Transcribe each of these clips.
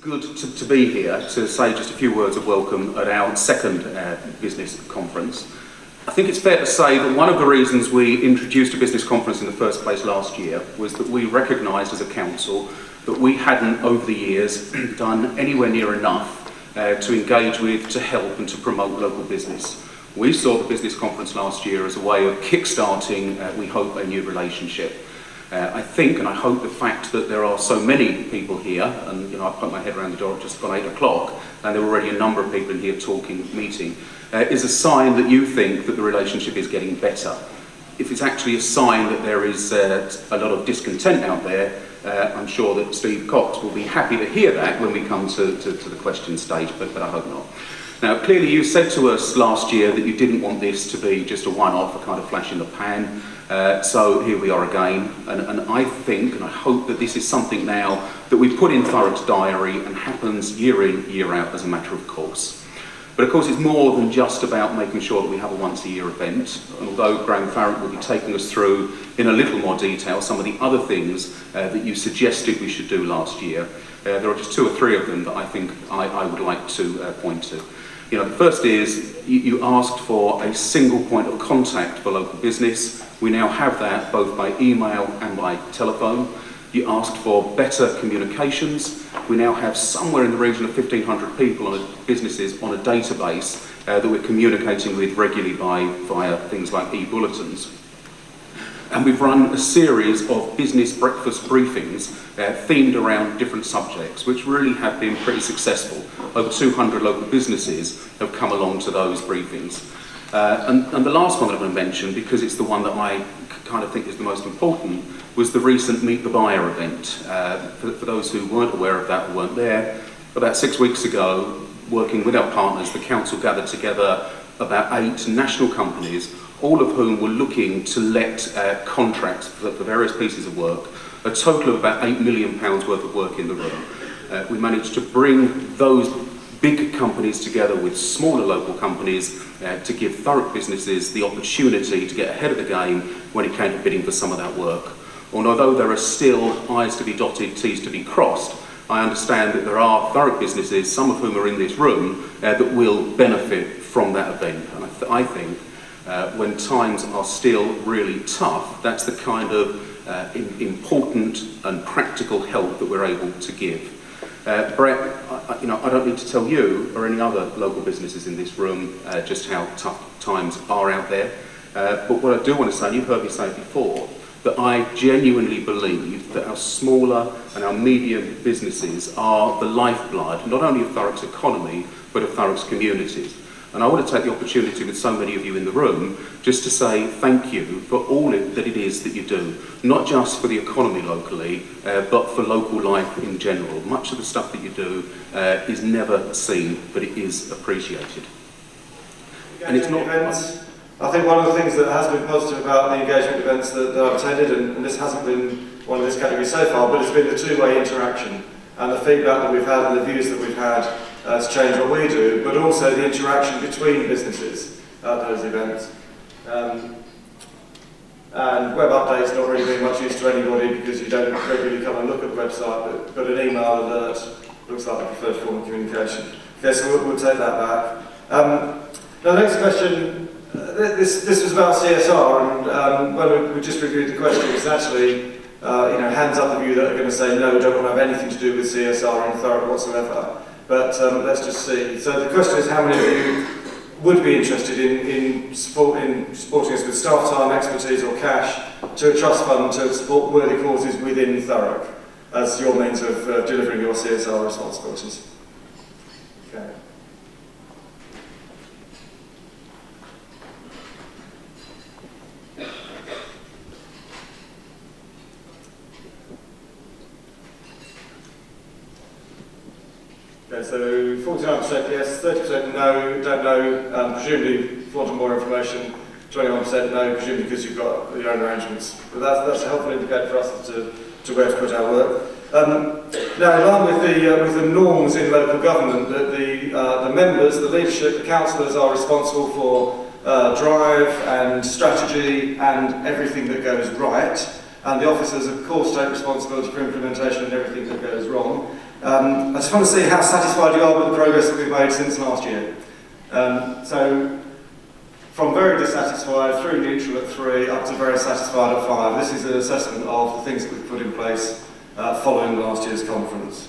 good to be here to say just a few words of welcome at our second business conference. I think it's fair to say that one of the reasons we introduced a business conference in the first place last year was that we recognised as a council that we hadn't over the years done anywhere near enough to engage with, to help and to promote local business. We saw the business conference last year as a way of kick-starting, we hope, a new relationship. I think and I hope the fact that there are so many people here, and I put my head around the door at just gone 8 o'clock, and there are already a number of people in here talking, meeting, is a sign that you think that the relationship is getting better. If it's actually a sign that there is a lot of discontent out there, I'm sure that Steve Cox will be happy to hear that when we come to the question stage, but I hope not. Now, clearly you said to us last year that you didn't want this to be just a one-off, a kind of flash in the pan, so here we are again, and I think and I hope that this is something now that we put in Thurrock's diary and happens year in, year out as a matter of course. But of course it's more than just about making sure that we have a once-a-year event, and although Graham Thurrock will be taking us through in a little more detail some of the other things that you suggested we should do last year, there are just 2 or 3 of them that I think I would like to point to. The first is you asked for a single point of contact for local business. We now have that both by email and by telephone. You asked for better communications. We now have somewhere in the region of 1,500 people, businesses on a database that we're communicating with regularly via things like e-bulletins. And we've run a series of business breakfast briefings themed around different subjects, which really have been pretty successful. Over 200 local businesses have come along to those briefings. And the last one that I'm going to mention, because it's the one that I kind of think is the most important, was the recent Meet the Buyer event. For those who weren't aware of that or weren't there, about 6 weeks ago, working with our partners, the council gathered together about 8 national companies, all of whom were looking to let contracts for various pieces of work, a total of about £8 million worth of work in the room. We managed to bring those big companies together with smaller local companies to give Thurrock businesses the opportunity to get ahead of the game when it came to bidding for some of that work. And although there are still I's to be dotted, T's to be crossed, I understand that there are Thurrock businesses, some of whom are in this room, that will benefit from that event. And I think when times are still really tough, that's the kind of important and practical help that we're able to give. Brett, I don't need to tell you or any other local businesses in this room just how tough times are out there. But what I do want to say, and you've heard me say it before, that I genuinely believe that our smaller and our medium businesses are the lifeblood, not only of Thurrock's economy, but of Thurrock's communities. And I want to take the opportunity with so many of you in the room just to say thank you for all that it is that you do, not just for the economy locally, but for local life in general. Much of the stuff that you do is never seen, but it is appreciated. And it's not events. I think one of the things that has been positive about the engagement events that I've attended, and this hasn't been one of this category so far, but it's been the two-way interaction and the feedback that we've had and the views that we've had to change what we do, but also the interaction between businesses at those events. And web updates not really being much use to anybody because you don't regularly come and look at the website, but an email alert looks like the preferred form of communication. Okay, so we'll take that back. Now the next question. This was about CSR, and when we just reviewed the questions, actually, hands up of you that are going to say no, don't want to have anything to do with CSR in Thurrock whatsoever. But let's just see. So the question is, how many of you would be interested in supporting us with staff time, expertise, or cash to a trust fund to support worthy causes within Thurrock as your means of delivering your CSR responsibilities? Okay. Okay, so 49% yes, 30% no, don't know, presumably if you wanted more information, 21% no, presumably because you've got your own arrangements. But that's a helpful indicator for us as to where to put our work. Now, in line with the norms in local government, that the members, the leadership, the councillors are responsible for drive and strategy and everything that goes right, and the officers of course take responsibility for implementation and everything that goes wrong. I just want to see how satisfied you are with the progress that we've made since last year. So, from very dissatisfied through neutral at 3 up to very satisfied at 5. This is an assessment of the things that we've put in place following last year's conference.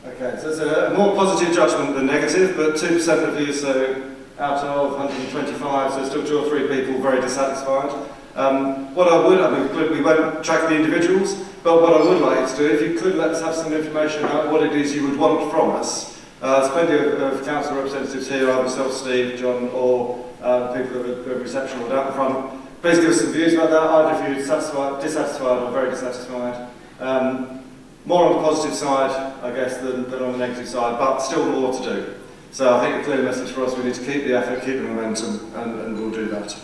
Okay, so it's a more positive judgment than negative, but 2% of you, so out of 125, so still 2 or 3 people very dissatisfied. What I would, we won't track the individuals, but what I would like you to do, if you could let us have some information about what it is you would want from us. There's plenty of council representatives here, either myself, Steve, John, or people that are reception or down the front. Please give us some views about that, either if you're satisfied, dissatisfied or very dissatisfied. More on the positive side, I guess, than on the negative side, but still more to do. So I think a clear message for us, we need to keep the effort, keep the momentum, and we'll do that.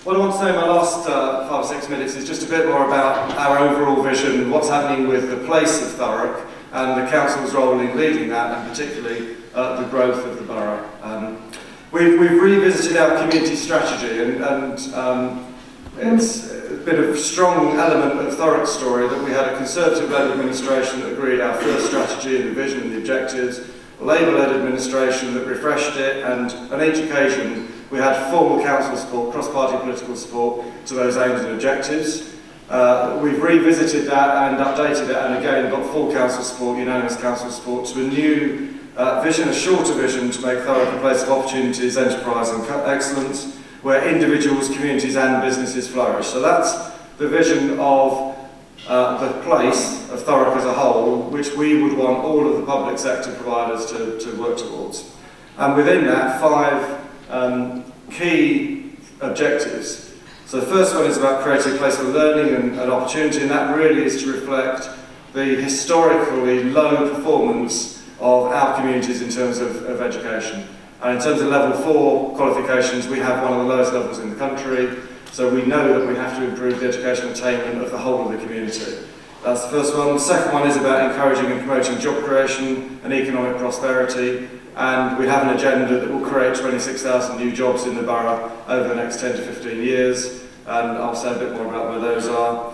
What I want to say in my last 5 or 6 minutes is just a bit more about our overall vision, what's happening with the place of Thurrock, and the council's role in leading that, and particularly the growth of the borough. We've revisited our community strategy, and it's been a strong element of Thurrock's story that we had a Conservative-led administration that agreed our first strategy and the vision and the objectives, a Labour-led administration that refreshed it, and on each occasion we had formal council support, cross-party political support to those aims and objectives. We've revisited that and updated it, and again got full council support, unanimous council support, to a new vision, a shorter vision to make Thurrock a place of opportunities, enterprise and excellence, where individuals, communities and businesses flourish. So that's the vision of the place of Thurrock as a whole, which we would want all of the public sector providers to work towards. And within that, 5 key objectives. So the first one is about creating a place for learning and opportunity, and that really is to reflect the historically low performance of our communities in terms of education. And in terms of level 4 qualifications, we have one of the lowest levels in the country, so we know that we have to improve the educational attainment of the whole of the community. That's the first one. The second one is about encouraging and promoting job creation and economic prosperity, and we have an agenda that will create 26,000 new jobs in the borough over the next 10 to 15 years, and I'll say a bit more about where those are.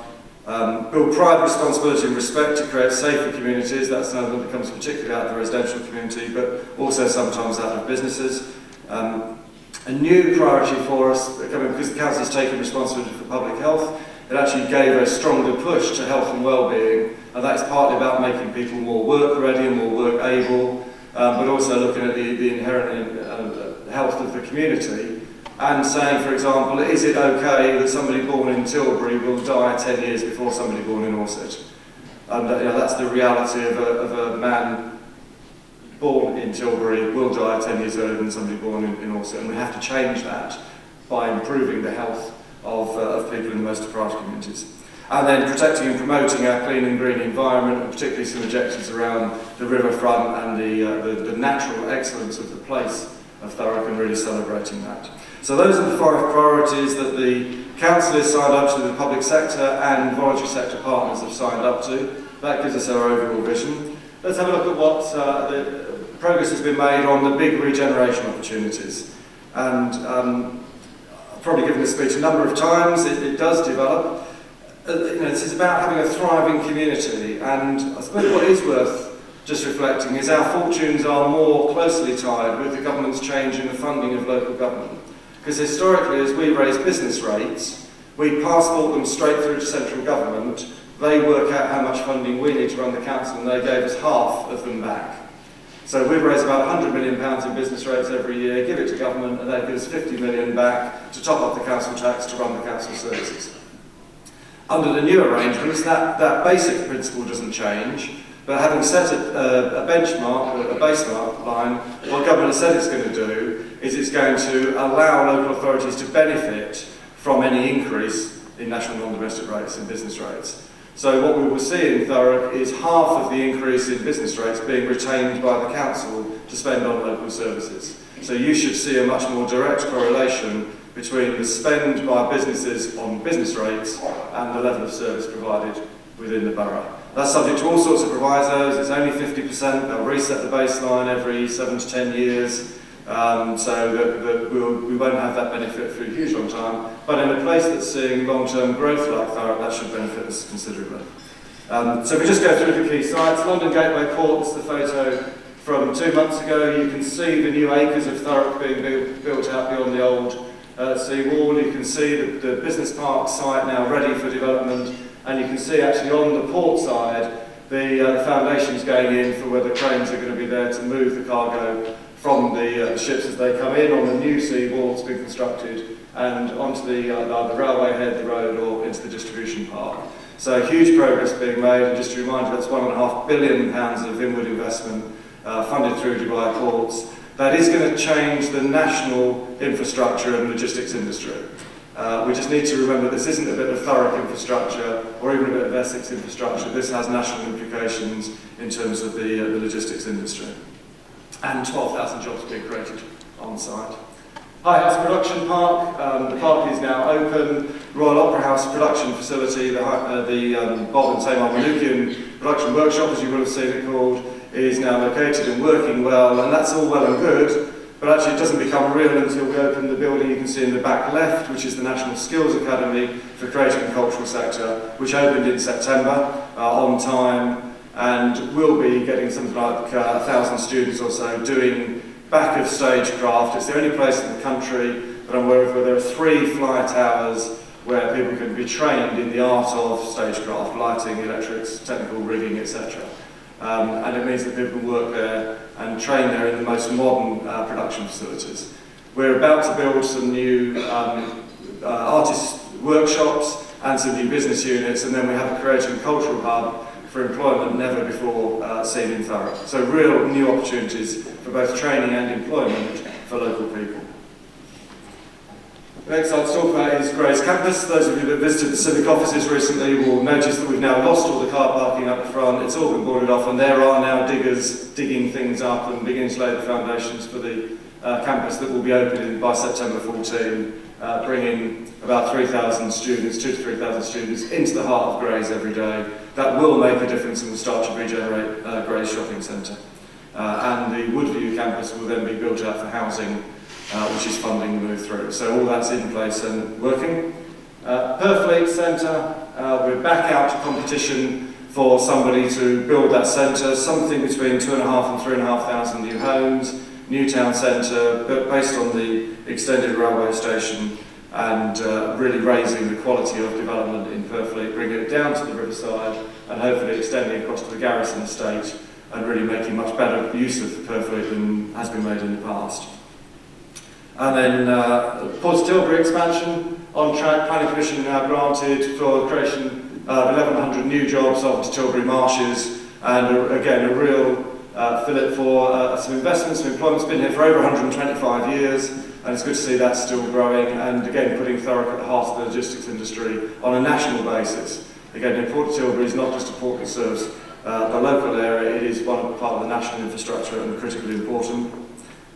Build pride, responsibility and respect to create safer communities. That's something that becomes particularly out of the residential community, but also sometimes out of businesses. A new priority for us, because the council has taken responsibility for public health, it actually gave a stronger push to health and well-being, and that's partly about making people more work-ready and more work-able, but also looking at the inherent health of the community, and saying, for example, is it okay that somebody born in Tilbury will die 10 years before somebody born in Orsett? And that's the reality of a man born in Tilbury will die 10 years earlier than somebody born in Orsett, and we have to change that by improving the health of people in the most deprived communities. And then protecting and promoting our clean and green environment, and particularly some objectives around the riverfront and the natural excellence of the place of Thurrock, and really celebrating that. So those are the 5 priorities that the council has signed up to, the public sector and voluntary sector partners have signed up to. That gives us our overall vision. Let's have a look at what the progress has been made on the big regeneration opportunities. And I've probably given this speech a number of times. It does develop. This is about having a thriving community, and I suppose what is worth just reflecting is our fortunes are more closely tied with the government's change in the funding of local government. Because historically, as we raise business rates, we passport them straight through to central government, they work out how much funding we need to run the council, and they gave us half of them back. So we raise about £100 million in business rates every year, give it to government, and they give us £50 million back to top up the council tax to run the council services. Under the new arrangements, that basic principle doesn't change, but having set a benchmark, a baseline line, what government has said it's going to do is it's going to allow local authorities to benefit from any increase in national non-domestic rates and business rates. So what we will see in Thurrock is half of the increase in business rates being retained by the council to spend on local services. So you should see a much more direct correlation between the spend by businesses on business rates and the level of service provided within the borough. That's subject to all sorts of provisos. It's only 50%. They'll reset the baseline every 7 to 10 years. so that we won't have that benefit for a huge long time. But in a place that's seeing long-term growth like Thurrock, that should benefit us considerably. So if we just go through the key sites, London Gateway Port, this is the photo from 2 months ago. You can see the new acres of Thurrock being built out beyond the old sea wall. You can see the business park site now ready for development, and you can see actually on the port side the foundations going in for where the cranes are going to be there to move the cargo from the ships as they come in on the new sea wall that's been constructed and onto the railway head, the road, or into the distribution park. So huge progress being made, and just to remind you, that's £1.5 billion of inward investment funded through Dubai Ports. That is going to change the national infrastructure and logistics industry. We just need to remember this isn't a bit of Thurrock infrastructure or even a bit of Essex infrastructure. This has national implications in terms of the logistics industry. And 12,000 jobs being created on site. High House Production Park, the park is now open. Royal Opera House production facility, the Bob and Tamar Malukian production workshop, as you will have seen it called, is now located and working well, and that's all well and good, but actually it doesn't become real until we open the building you can see in the back left, which is the National Skills Academy for Creative and Cultural Sector, which opened in September on time, and will be getting something like 1,000 students or so doing back of stagecraft. It's the only place in the country that I'm aware of where there are 3 fly towers where people can be trained in the art of stagecraft, lighting, electrics, technical rigging, etc. And it means that people can work there and train there in the most modern production facilities. We're about to build some new artist workshops and some new business units, and then we have a creative and cultural hub for employment never before seen in Thurrock. So real new opportunities for both training and employment for local people. The next I'll talk about is Grays Campus. Those of you that visited the civic offices recently will notice that we've now lost all the car parking up the front. It's all been boarded off, and there are now diggers digging things up and beginning to lay the foundations for the campus that will be opening by September 14, bringing about 3,000 students, 2,000 to 3,000 students into the heart of Grays every day. That will make a difference and will start to regenerate Grays Shopping Centre. And the Woodview campus will then be built out for housing, which is funding the move through. So all that's in place and working. Purfleet Centre, we're back out to competition for somebody to build that centre, something between 2,500 and 3,500 new homes, new town centre, based on the extended railway station, and really raising the quality of development in Purfleet, bringing it down to the riverside and hopefully extending across to the Garrison estate and really making much better use of Purfleet than has been made in the past. And then Port Tilbury expansion, on track, planning permission now granted for the creation of 1,100 new jobs off the Tilbury marshes, and again a real fillip for some investments, some employment's been here for over 125 years, and it's good to see that still growing, and again putting Thurrock at the heart of the logistics industry on a national basis. Again, Port Tilbury is not just a port that serves the local area, it is part of the national infrastructure and critically important.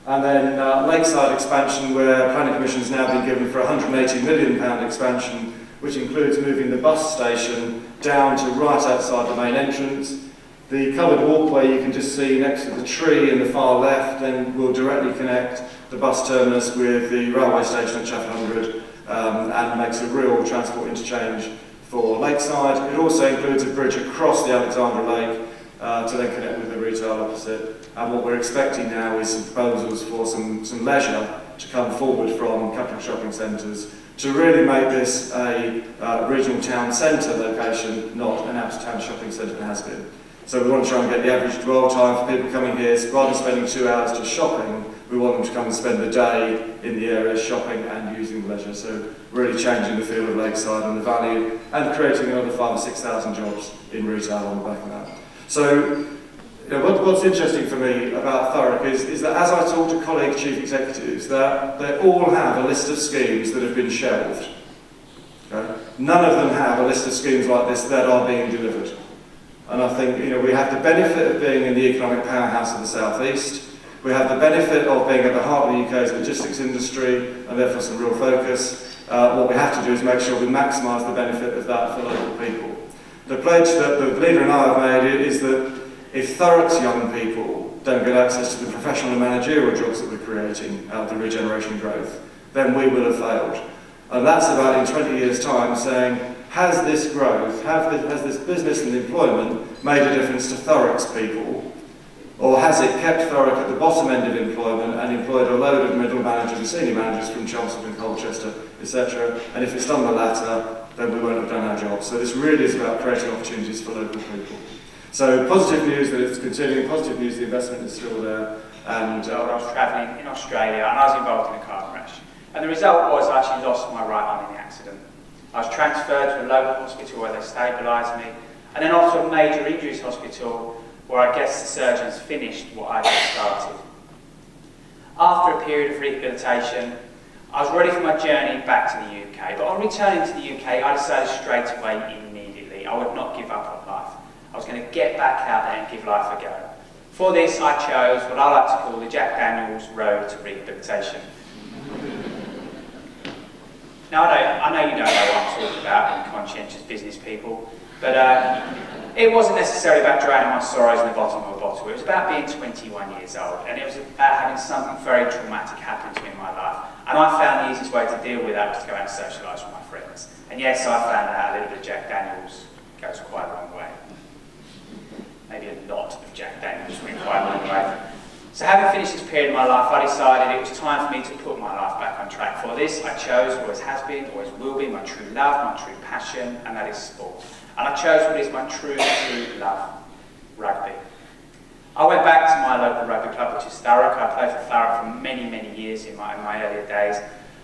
And then Lakeside expansion, where planning permission has now been given for a £180 million expansion, which includes moving the bus station down to right outside the main entrance. The covered walkway you can just see next to the tree in the far left then will directly connect the bus terminus with the railway station at Chafford 100 and makes a real transport interchange for Lakeside. It also includes a bridge across the Alexandra Lake to then connect with the retail opposite. And what we're expecting now is some proposals for some leisure to come forward from capital shopping centres to really make this a regional town centre location, not an out-of-town shopping centre that has been. So we want to try and get the average dwell time for people coming here, so rather than spending 2 hours just shopping, we want them to come and spend the day in the area shopping and using leisure. So really changing the feel of Lakeside and the value, and creating another 5,000 or 6,000 jobs in retail on the back of that. So what's interesting for me about Thurrock is that as I talk to colleague chief executives, that they all have a list of schemes that have been shelved. Okay? None of them have a list of schemes like this that are being delivered. And I think we have the benefit of being in the economic powerhouse of the South East. We have the benefit of being at the heart of the UK's logistics industry, and therefore some real focus. What we have to do is make sure we maximise the benefit of that for local people. The pledge that the leader and I have made is that If Thurrock's young people don't get access to the professional and managerial jobs that we're creating out of the regeneration growth, then we will have failed. And that's about in 20 years' time saying, has this growth, has this business and employment made a difference to Thurrock's people? Or has it kept Thurrock at the bottom end of employment and employed a load of middle managers and senior managers from Chelmsford and Colchester, etc.? And if it's done the latter, then we won't have done our job. So this really is about creating opportunities for local people. So positive news that it's continuing, positive news the investment is still there. And I was travelling in Australia and I was involved in a car crash. And the result was I actually lost my right arm in the accident. I was transferred to a local hospital where they stabilised me, and then off to a major injuries hospital where I guess the surgeons finished what I had started. After a period of rehabilitation, I was ready for my journey back to the UK, but on returning to the UK, I decided straight away immediately I would not give up on life. I was going to get back out there and give life a go. For this, I chose what I like to call the Jack Daniels road to rehabilitation. Now, I know you don't know what I'm talking about, being conscientious business people, but it wasn't necessarily about drowning my sorrows in the bottom of a bottle. It was about being 21 years old, and it was about having something very traumatic happen to me in my life. And I found the easiest way to deal with that was to go out and socialise with my friends. And yes, I found out a little bit of Jack Daniels goes quite a long way. Maybe a lot of Jack Daniels went quite a long way. So having finished this period of my life, I decided it was time for me to put my life back on track. For this, I chose, always has been, always will be, my true love, my true passion, and that is sport. And I chose what is my true love, rugby. I went back to my local rugby club, which is Thurrock. I played for Thurrock for many, many years in my earlier days.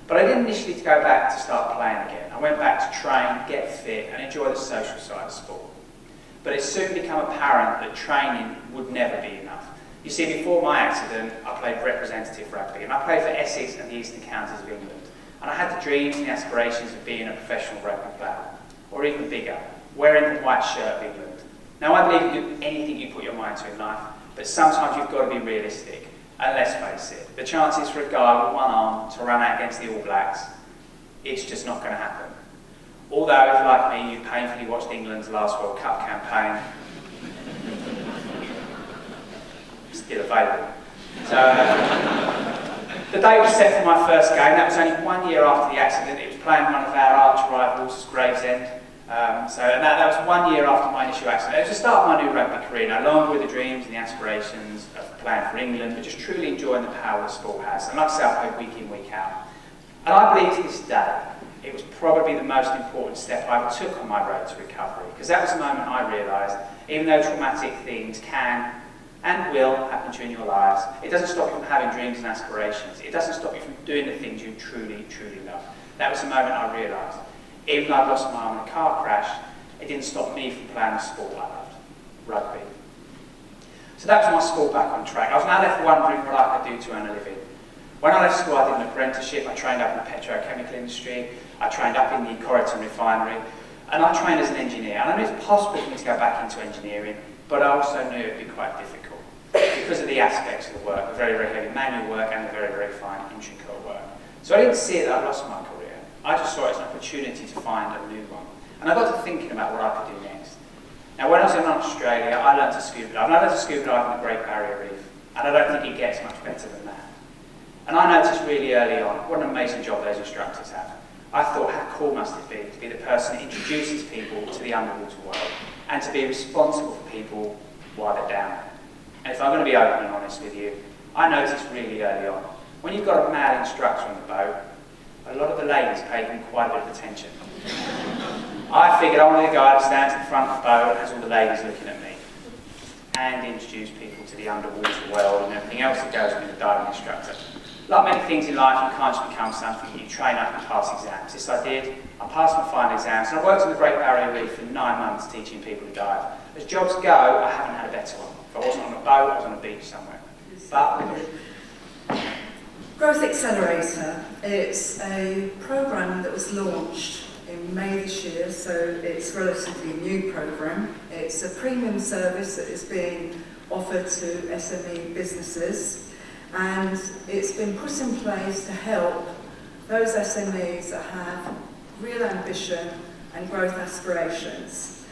But I didn't initially go back to start playing again. I went back to train, get fit, and enjoy the social side of sport. But it soon became apparent that training would never be enough. You see, before my accident, I played representative rugby, and I played for Essex and the Eastern Counties of England. And I had the dreams and the aspirations of being a professional rugby player, or even bigger, wearing the white shirt of England. Now, I believe you can do anything you put your mind to in life, but sometimes you've got to be realistic. And let's face it, the chances for a guy with one arm to run out against the All Blacks, it's just not going to happen. Although, if like me, you painfully watched England's last World Cup campaign, still available. So, the date was set for my first game. That was only 1 year after the accident. It was playing one of our arch rivals, Gravesend. That was 1 year after my initial accident. It was the start of my new rugby career, no longer with the dreams and the aspirations of playing for England, but just truly enjoying the power the sport has. And like I say, I played week in, week out. And I believe to this day, it was probably the most important step I ever took on my road to recovery, because that was the moment I realised, even though traumatic things can and will happen to you in your lives, it doesn't stop you from having dreams and aspirations. It doesn't stop you from doing the things you truly, truly love. That was the moment I realised. Even though I'd lost my arm in a car crash, it didn't stop me from playing the sport I loved, rugby. So that was my sport back on track. I was now left wondering what I could do to earn a living. When I left school, I did an apprenticeship. I trained up in the petrochemical industry. I trained up in the Corrigan refinery. And I trained as an engineer. And I knew it's possible for me to go back into engineering, but I also knew it would be quite difficult because of the aspects of the work, the very, very heavy manual work and the very, very fine intricate work. So I didn't see it that I lost my career. I just saw it as an opportunity to find a new one. And I got to thinking about what I could do next. Now, when I was in Australia, I learned to scuba dive. And I learned to scuba dive in the Great Barrier Reef. And I don't think it gets much better than that. And I noticed really early on what an amazing job those instructors have. I thought, how cool must it be to be the person that introduces people to the underwater world and to be responsible for people while they're down there. And if I'm going to be open and honest with you, I noticed really early on, when you've got a male instructor on the boat, a lot of the ladies pay him quite a bit of attention. I figured I wanted a guy that stands in front of the boat and has all the ladies looking at me and introduce people to the underwater world and everything else that goes with a diving instructor. Like many things in life, you can't just become something. You train up and pass exams. This I did. I passed my final exams, and I worked on the Great Barrier Reef for 9 months teaching people to dive. As jobs go, I haven't had a better one. If I wasn't on a boat, I was on a beach somewhere. But Growth Accelerator, it's a programme that was launched in May this year, so it's a relatively new programme. It's a premium service that is being offered to SME businesses, and it's been put in place to help those SMEs that have real ambition and growth aspirations.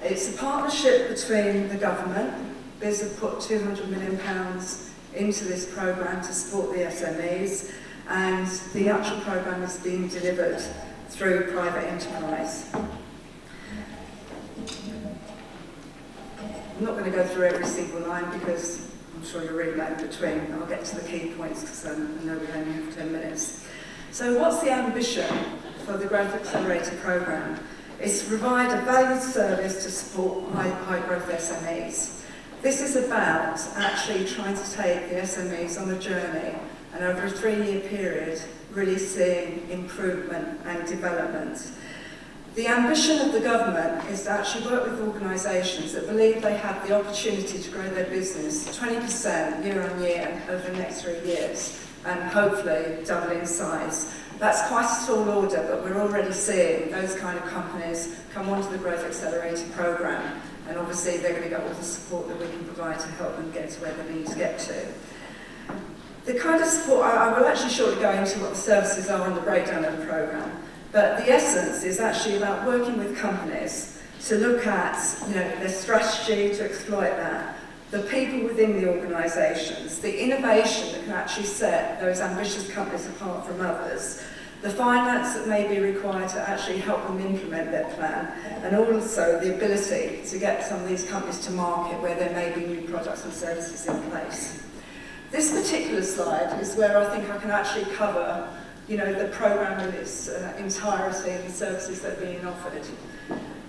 It's a partnership between the government, Biz have put £200 million into this programme to support the SMEs, and the actual programme is being delivered through private enterprise. I'm not going to go through every single line because I'm sure you'll read that in between. I'll get to the key points because I know we only have 10 minutes. So what's the ambition for the Growth Accelerator programme? It's to provide a valued service to support high growth SMEs. This is about actually trying to take the SMEs on a journey and over a 3-year period really seeing improvement and development. The ambition of the government is to actually work with organisations that believe they have the opportunity to grow their business 20% year on year over the next 3 years and hopefully double in size. That's quite a tall order, but we're already seeing those kind of companies come onto the Growth Accelerator programme, and obviously they're going to get all the support that we can provide to help them get to where they need to get to. The kind of support, I will actually shortly go into what the services are and the breakdown of the programme, but the essence is actually about working with companies to look at their strategy to exploit that, the people within the organisations, the innovation that can actually set those ambitious companies apart from others, the finance that may be required to actually help them implement their plan, and also the ability to get some of these companies to market where there may be new products and services in place. This particular slide is where I think I can actually cover the programme in its entirety and the services that are being offered.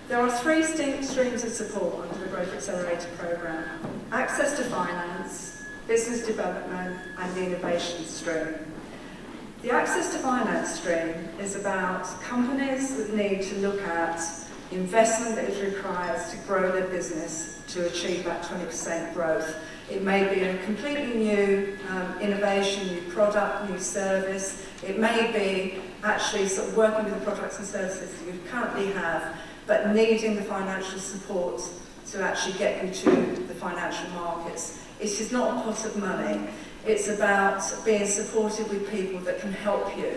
There are 3 streams of support under the Growth Accelerator programme: access to finance, business development, and the innovation stream. The access to finance stream is about companies that need to look at investment that is required to grow their business to achieve that 20% growth. It may be a completely new innovation, new product, new service. It may be actually sort of working with the products and services that you currently have, but needing the financial support to actually get you to the financial markets. It is not a pot of money. It's about being supported with people that can help you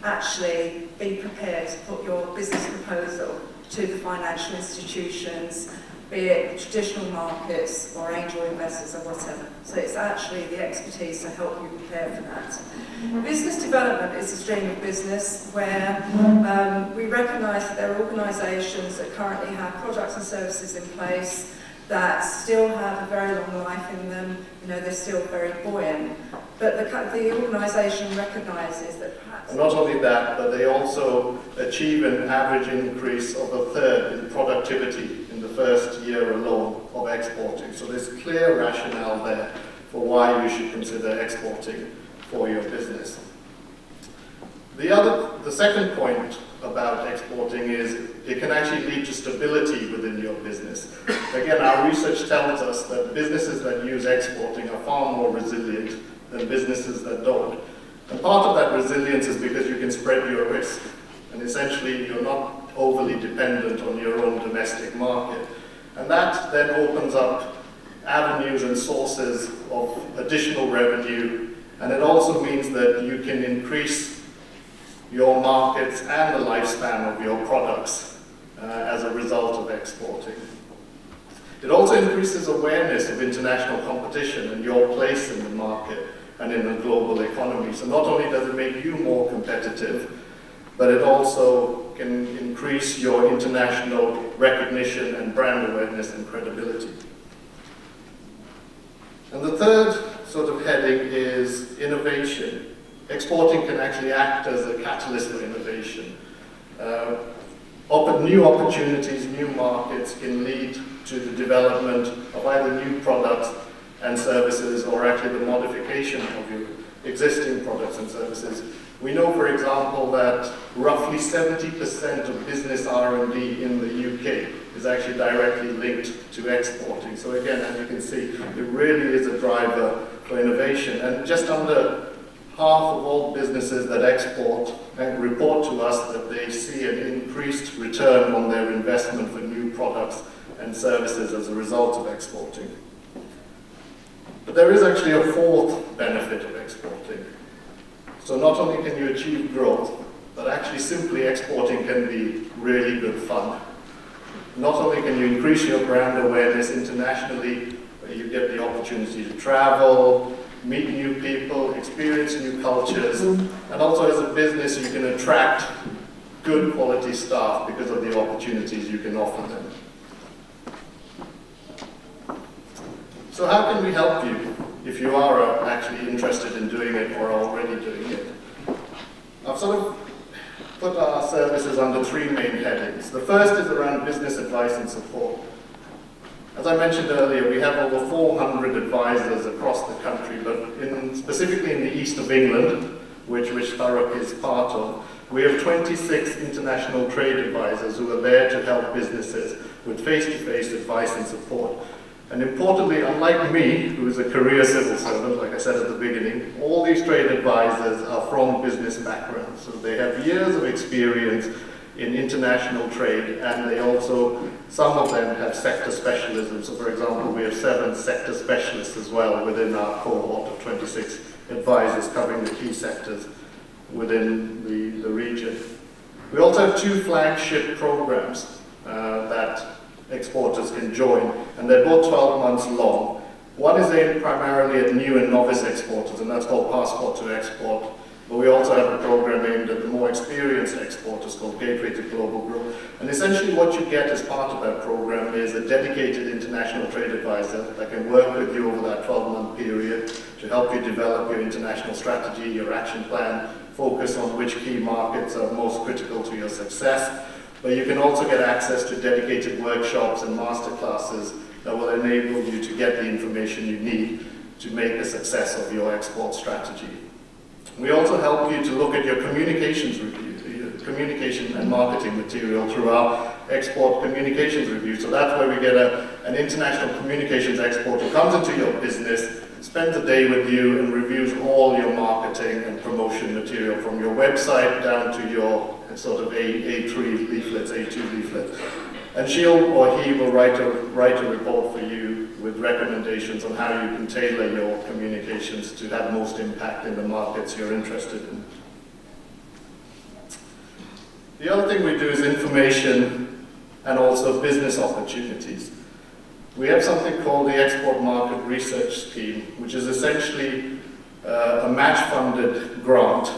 actually be prepared to put your business proposal to the financial institutions, be it traditional markets or angel investors or whatever. So it's actually the expertise to help you prepare for that. Business development is a stream of business where we recognise that there are organisations that currently have products and services in place that still have a very long life in them, they're still very buoyant. But the organisation recognises that perhaps... And not only that, but they also achieve an average increase of 1/3 in productivity in the first year alone of exporting. So there's clear rationale there for why you should consider exporting for your business. The second point about exporting is it can actually lead to stability within your business. Again, our research tells us that businesses that use exporting are far more resilient than businesses that don't. And part of that resilience is because you can spread your risk. And essentially, you're not overly dependent on your own domestic market. And that then opens up avenues and sources of additional revenue. And it also means that you can increase your markets and the lifespan of your products as a result of exporting. It also increases awareness of international competition and your place in the market and in the global economy. So not only does it make you more competitive, but it also can increase your international recognition and brand awareness and credibility. And the third sort of heading is innovation. Exporting can actually act as a catalyst for innovation. New opportunities, new markets can lead to the development of either new products and services or actually the modification of your existing products and services. We know, for example, that roughly 70% of business R&D in the UK is actually directly linked to exporting. So again, as you can see, it really is a driver for innovation. And just under half of all businesses that export and report to us that they see an increased return on their investment for new products and services as a result of exporting. But there is actually a fourth benefit of exporting. So not only can you achieve growth, but actually simply exporting can be really good fun. Not only can you increase your brand awareness internationally, but you get the opportunity to travel, meet new people, experience new cultures, and also as a business you can attract good quality staff because of the opportunities you can offer them. So how can we help you if you are actually interested in doing it or already doing it? I've sort of put our services under three main headings. The first is around business advice and support. As I mentioned earlier, we have over 400 advisors across the country, but specifically in the east of England, which Thurrock is part of, we have 26 international trade advisors who are there to help businesses with face-to-face advice and support. And importantly, unlike me, who is a career civil servant, like I said at the beginning, all these trade advisors are from business backgrounds. So they have years of experience in international trade, and they also, some of them have sector specialism. So for example, we have 7 sector specialists as well within our cohort of 26 advisors covering the key sectors within the region. We also have 2 flagship programs that exporters can join, and they're both 12 months long. One is aimed primarily at new and novice exporters, and that's called Passport to Export. But we also have a program aimed at the more experienced exporters called Gateway to Global Growth. And essentially what you get as part of that program is a dedicated international trade advisor that can work with you over that 12-month period to help you develop your international strategy, your action plan, focus on which key markets are most critical to your success. But you can also get access to dedicated workshops and masterclasses that will enable you to get the information you need to make a success of your export strategy. We also help you to look at your communications review, your communication and marketing material through our export communications review. So that's where we get an international communications expert who comes into your business, spends a day with you and reviews all your marketing and promotion material from your website down to your sort of A3 leaflets, A2 leaflets. And she'll or he will write a report for you with recommendations on how you can tailor your communications to have most impact in the markets you're interested in. The other thing we do is information and also business opportunities. We have something called the Export Market Research Scheme, which is essentially a match-funded grant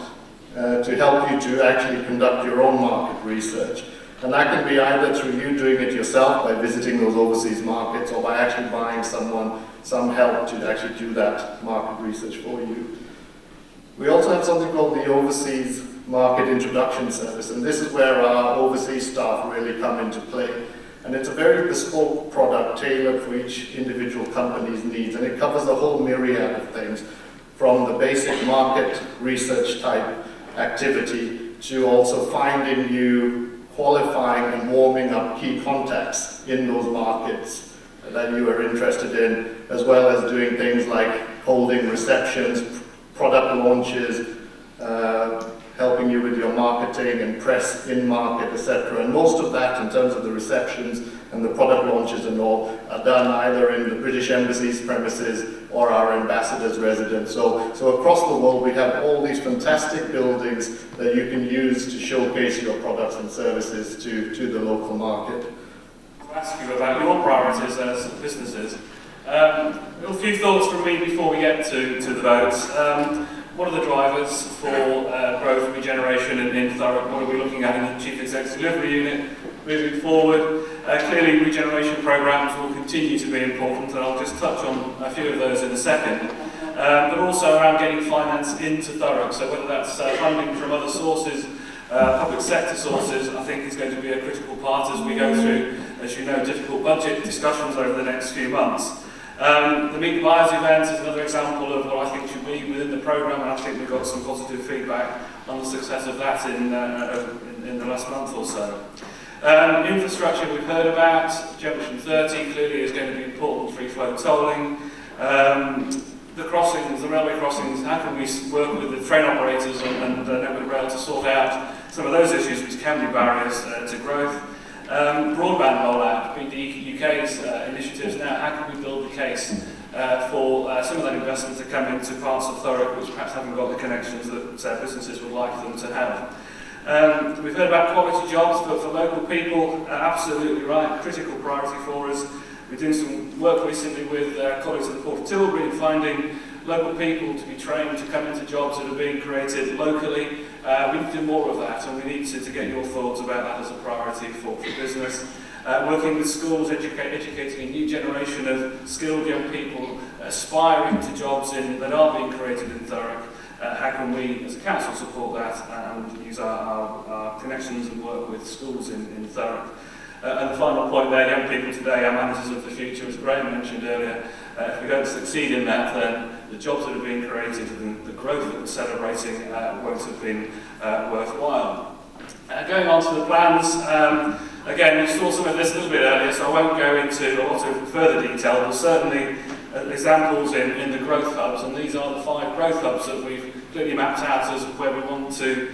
to help you to actually conduct your own market research. And that can be either through you doing it yourself by visiting those overseas markets or by actually buying someone some help to actually do that market research for you. We also have something called the Overseas Market Introduction Service, and this is where our overseas staff really come into play. And it's a very bespoke product tailored for each individual company's needs, and it covers a whole myriad of things, from the basic market research type activity to also finding you, qualifying and warming up key contacts in those markets that you are interested in, as well as doing things like holding receptions, product launches, helping you with your marketing and press in market, etc. And most of that, in terms of the receptions and the product launches and all, are done either in the British Embassy's premises or our ambassador's residence. So across the world we have all these fantastic buildings that you can use to showcase your products and services to the local market. To ask you about your priorities as businesses. A few thoughts from me before we get to the votes. What are the drivers for growth and regeneration in Thurrock? What are we looking at in the Chief Executive Delivery Unit moving forward? Clearly, regeneration programmes will continue to be important, and I'll just touch on a few of those in a second. But also around getting finance into Thurrock, so whether that's funding from other sources, public sector sources, I think is going to be a critical part as we go through, as you know, difficult budget discussions over the next few months. The Meet the Buyers event is another example of what I think should be within the programme, and I think we've got some positive feedback on the success of that in the last month or so. Infrastructure we've heard about, Junction 30 clearly is going to be important, free flow tolling. The crossings, the railway crossings, how can we work with the train operators and Network Rail to sort out some of those issues which can be barriers to growth. Broadband rollout, the UK's initiatives now, how can we build the case for some of that investment to come into parts of Thurrock which perhaps haven't got the connections that businesses would like them to have. We've heard about quality jobs for local people, absolutely right, critical priority for us. We're doing some work recently with colleagues at the Port of Tilbury in finding local people to be trained to come into jobs that are being created locally. We need to do more of that, and we need to get your thoughts about that as a priority for business. Working with schools, educating a new generation of skilled young people aspiring to jobs that are being created in Thurrock. How can we as a council support that and use our connections and work with schools in Thurrock? And the final point there, young people today are managers of the future, as Graham mentioned earlier. If we don't succeed in that, then the jobs that are being created and the growth that we're celebrating won't have been worthwhile. Going on to the plans, again, you saw some of this a little bit earlier, so I won't go into a lot of further detail, but certainly examples in the growth hubs, and these are the 5 growth hubs that we've clearly mapped out as where we want to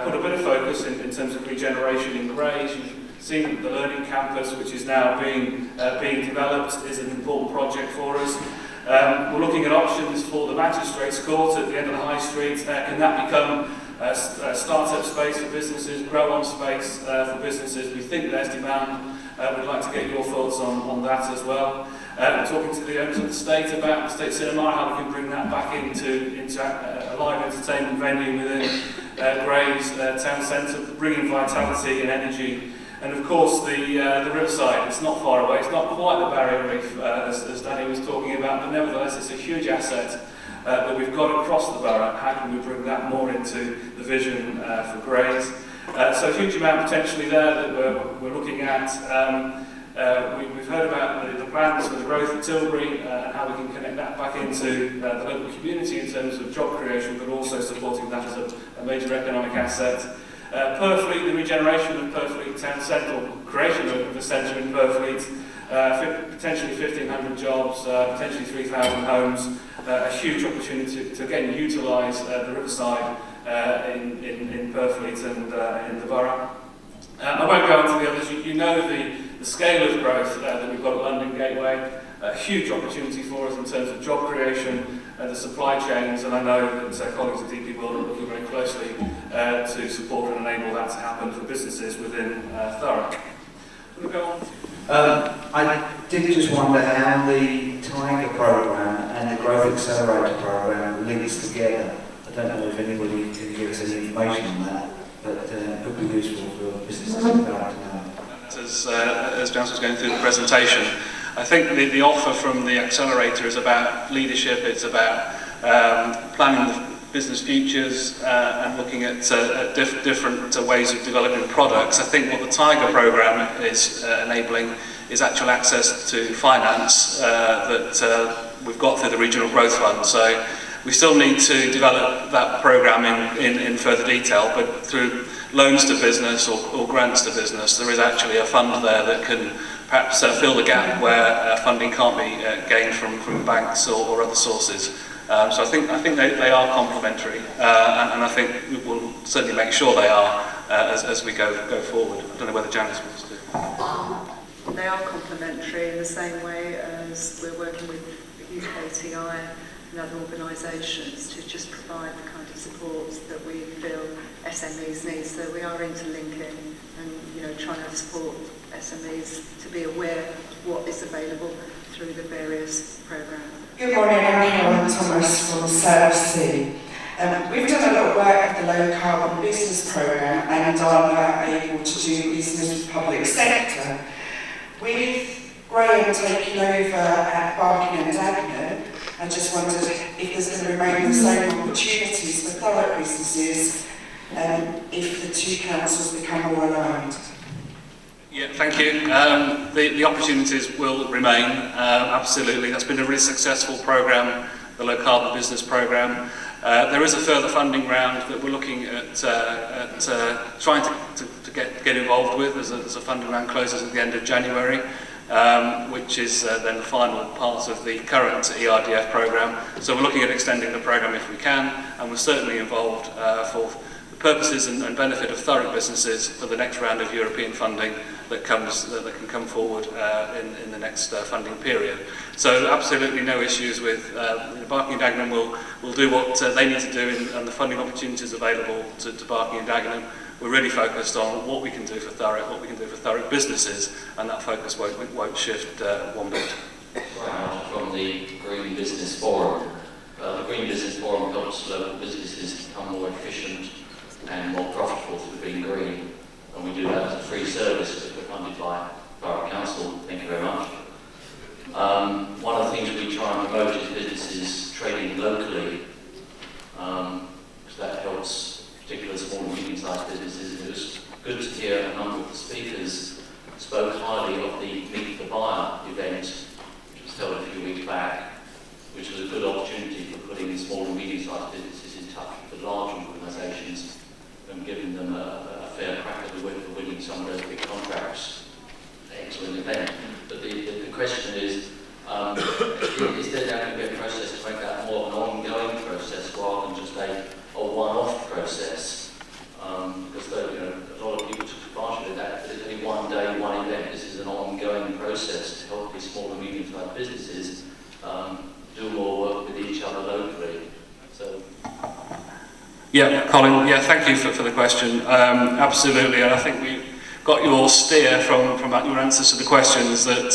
put a bit of focus in terms of regeneration in Grays. You've seen the Learning Campus, which is now being developed, is an important project for us. We're looking at options for the Magistrates Court at the end of the High Street. Can that become a start-up space for businesses, grow-on space for businesses? We think there's demand. We'd like to get your thoughts on that as well. We're talking to the owners of the State about the State Cinema, how we can bring that back into a live entertainment venue within Grays Town Centre, bringing vitality and energy. And of course the riverside, it's not far away, it's not quite the barrier reef as Danny was talking about, but nevertheless it's a huge asset that we've got across the borough. How can we bring that more into the vision for Grays? So a huge amount potentially there that we're looking at. We've heard about the plans for the growth of Tilbury and how we can connect that back into the local community in terms of job creation, but also supporting that as a major economic asset. Purfleet, the regeneration of Purfleet Town Centre, creation of the centre in Purfleet, potentially 1,500 jobs, potentially 3,000 homes, a huge opportunity to again utilise the riverside in Purfleet and in the borough. I won't go into the others. You know the scale of growth that we've got at London Gateway, a huge opportunity for us in terms of job creation, the supply chains, and I know that colleagues at DP World are looking very closely to support and enable that to happen for businesses within Thurrock. Can we go on? I did just wonder how the Tiger programme and the Growth Accelerator programme links together. I don't know if anybody can give us any information on that, but it could be useful for businesses to know. As Jans was going through the presentation, I think the offer from the accelerator is about leadership, it's about planning the business futures and looking at different ways of developing products. I think what the Tiger programme is enabling is actual access to finance that we've got through the Regional Growth Fund. So we still need to develop that programme in further detail, but through loans to business or grants to business, there is actually a fund there that can perhaps fill the gap where funding can't be gained from banks or other sources. So I think they are complementary, and I think we will certainly make sure they are as we go forward. I don't know whether Janice wants to. They are complementary in the same way as we're working with UKTI and other organisations to just provide the kind of support that we feel SMEs need. So we are interlinking and trying to support SMEs to be aware of what is available through the various programmes. Good morning, I'm Helen Thomas from South Sea. We've done a lot of work at the Low Carbon Business Programme and are able to do business with the public sector. With Graham taking over at Barking and Dagenham, I just wondered if there's going to remain the same opportunities for Thurrock businesses if the two councils become more aligned. Yeah, thank you. The opportunities will remain, absolutely. That's been a really successful programme, the Low Carbon Business Programme. There is a further funding round that we're looking at trying to get involved with as a funding round closes at the end of January, which is then the final part of the current ERDF programme. So we're looking at extending the programme if we can, and we're certainly involved for the purposes and benefit of Thurrock businesses for the next round of European funding that can come forward in the next funding period. So absolutely no issues with Barking and Dagenham will do what they need to do, and the funding opportunities available to Barking and Dagenham. We're really focused on what we can do for Thurrock, what we can do for Thurrock businesses, and that focus won't shift one bit. From the Green Business Forum. The Green Business Forum helps local businesses become more efficient and more profitable through being green, and we do that as a free service that we're funded by Thurrock Council. Thank you very much. One of the things we try and promote is businesses trading locally, because that helps particularly small and medium-sized businesses. It was good to hear a number of the speakers spoke highly of the Meet the Buyer event, which was held a few weeks back, which was a good opportunity for putting small and medium-sized businesses in touch with the large organisations and giving them a fair crack at the whip for winning some of those big contracts. Excellent event. But the question is there now going to be a process to make that more of an ongoing process rather than just a one-off process? Because a lot of people took advantage of that, but it's only one day, one event. This is an ongoing process to help these small and medium-sized businesses do more work with each other locally. So. Yeah, Colin, thank you for the question. Absolutely, and I think we got your steer from your answers to the questions that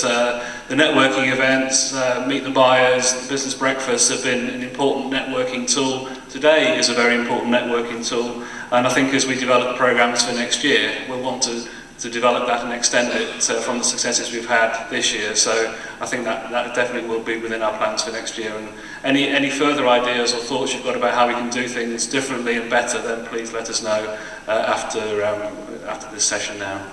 the networking events, Meet the Buyers, the business breakfasts have been an important networking tool. Today is a very important networking tool, and I think as we develop programs for next year, we'll want to develop that and extend it from the successes we've had this year. So I think that definitely will be within our plans for next year. And any further ideas or thoughts you've got about how we can do things differently and better, then please let us know after this session now.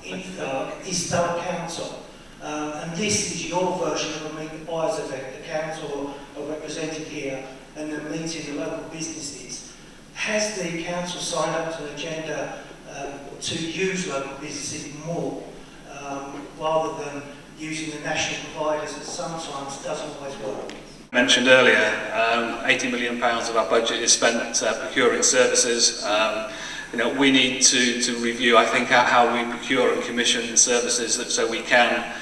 In Thurrock is Thurrock Council, and this is your version of a Meet the Buyers event. The council are represented here and they're meeting the local businesses. Has the council signed up to an agenda to use local businesses more rather than using the national providers that sometimes doesn't always work? Mentioned earlier, £80 million of our budget is spent procuring services. We need to review, I think, how we procure and commission services so we can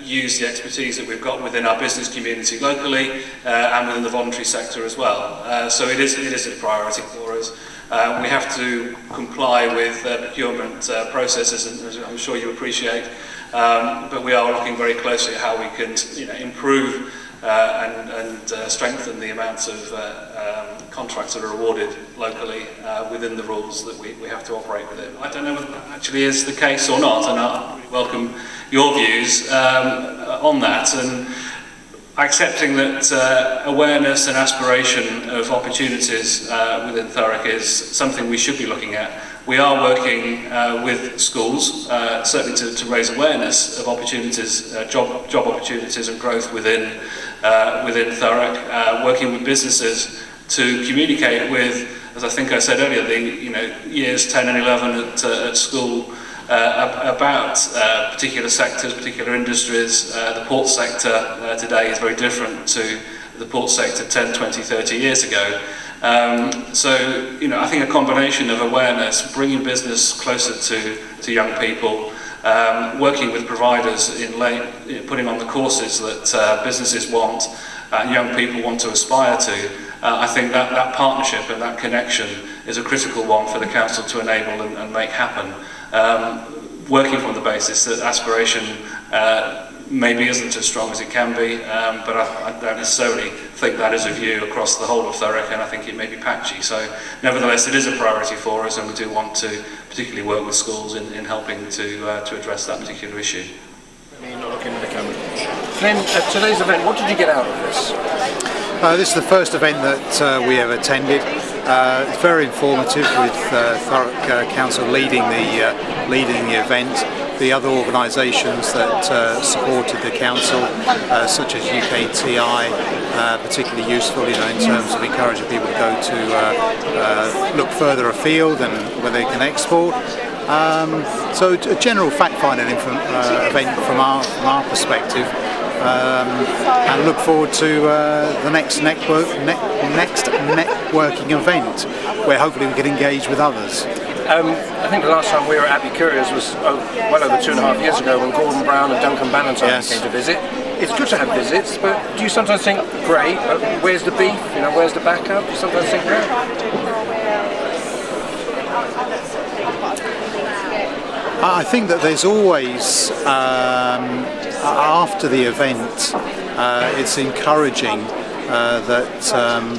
use the expertise that we've got within our business community locally and within the voluntary sector as well. So it is a priority for us. We have to comply with procurement processes, and I'm sure you appreciate, but we are looking very closely at how we can improve and strengthen the amounts of contracts that are awarded locally within the rules that we have to operate within. I don't know whether that actually is the case or not, and I welcome your views on that. And accepting that awareness and aspiration of opportunities within Thurrock is something we should be looking at. We are working with schools, certainly to raise awareness of opportunities, job opportunities and growth within Thurrock, working with businesses to communicate with, as I think I said earlier, the years 10 and 11 at school, about particular sectors, particular industries. The port sector today is very different to the port sector 10, 20, 30 years ago. So, I think a combination of awareness, bringing business closer to young people, working with providers in putting on the courses that businesses want and young people want to aspire to. I think that partnership and that connection is a critical one for the council to enable and make happen. Working from the basis that aspiration maybe isn't as strong as it can be, but I don't necessarily think that is a view across the whole of Thurrock, and I think it may be patchy. So nevertheless, it is a priority for us, and we do want to particularly work with schools in helping to address that particular issue. You're not looking at the camera. Then at today's event, what did you get out of this? This is the first event that we have attended. It's very informative, with Thurrock Council leading the event. The other organisations that supported the council, such as UKTI, particularly useful, in terms of encouraging people to go to look further afield and where they can export. So a general fact-finding event from our perspective, and look forward to the next networking event, where hopefully we can engage with others. I think the last time we were at Abbey Couriers was well over 2.5 years ago when Gordon Brown and Duncan Ballantyne came to visit. It's good to have visits, but do you sometimes think, great, but where's the beef? You know, where's the backup? Do you sometimes think, no? I think that there's always, after the event, it's encouraging that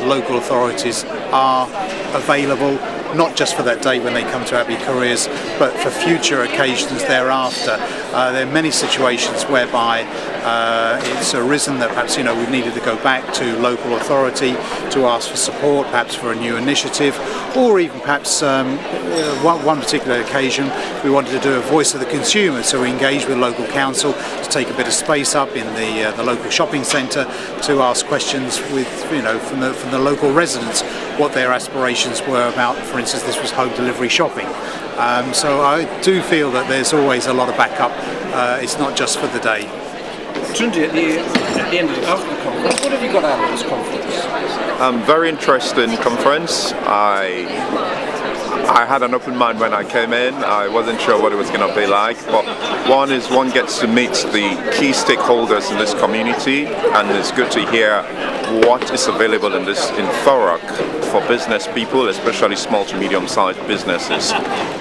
local authorities are available, not just for that day when they come to Abbey Couriers, but for future occasions thereafter. There are many situations whereby it's arisen that perhaps we've needed to go back to local authority to ask for support, perhaps for a new initiative, or even perhaps one particular occasion we wanted to do a voice of the consumer, so we engaged with local council to take a bit of space up in the local shopping centre to ask questions with from the local residents what their aspirations were about. For instance, this was home delivery shopping. So I do feel that there's always a lot of backup. It's not just for the day. Tunde, at the end of the conference, what have you got out of this conference? Very interesting conference. I had an open mind when I came in. I wasn't sure what it was going to be like, but one gets to meet the key stakeholders in this community, and it's good to hear what is available in Thurrock for business people, especially small to medium-sized businesses.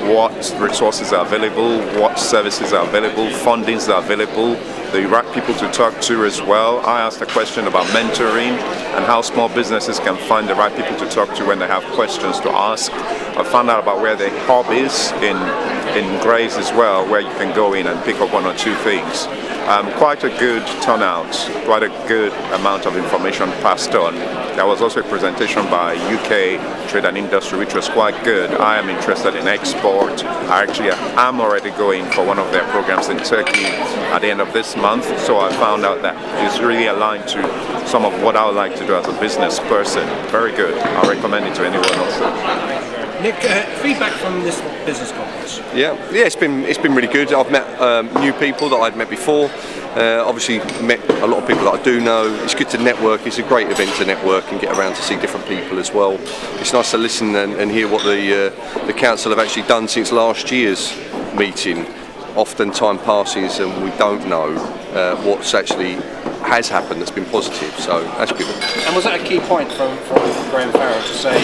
What resources are available, what services are available, fundings are available, the right people to talk to as well. I asked a question about mentoring and how small businesses can find the right people to talk to when they have questions to ask. I found out about where the hub is in Grays as well, where you can go in and pick up one or two things. Quite a good turnout, quite a good amount of information passed on. There was also a presentation by UK Trade and Industry, which was quite good. I am interested in export. I'm already going for one of their programs in Turkey at the end of this month, so I found out that it's really aligned to some of what I would like to do as a business person. Very good. I recommend it to anyone else. Nick, feedback from this business conference? Yeah, it's been really good. I've met new people that I'd met before. Obviously met a lot of people that I do know. It's good to network. It's a great event to network and get around to see different people as well. It's nice to listen and hear what the council have actually done since last year's meeting. Often time passes and we don't know what's actually has happened that's been positive, so that's good. And was that a key point from Graham Farrow to say,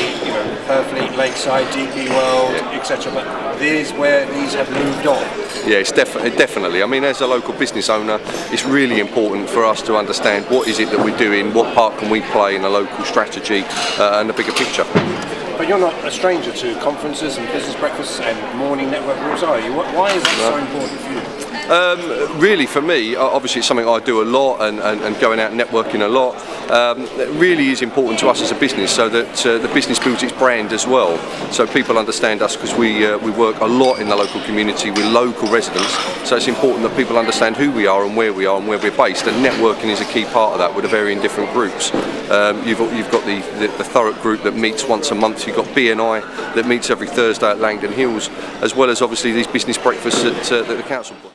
Purfleet, Lakeside, DP World, etc., but these have moved on? Yeah, it's definitely. I mean, as a local business owner, it's really important for us to understand what is it that we're doing, what part can we play in a local strategy and the bigger picture. But you're not a stranger to conferences and business breakfasts and morning network groups, are you? Why is that so important for you? Really, for me, obviously it's something I do a lot and going out and networking a lot. It really is important to us as a business, so that the business builds its brand as well. So people understand us because we work a lot in the local community with local residents. So it's important that people understand who we are and where we're based. And networking is a key part of that with the varying different groups. You've got the Thurrock group that meets once a month. You've got BNI that meets every Thursday at Langdon Hills, as well as obviously these business breakfasts that the council puts.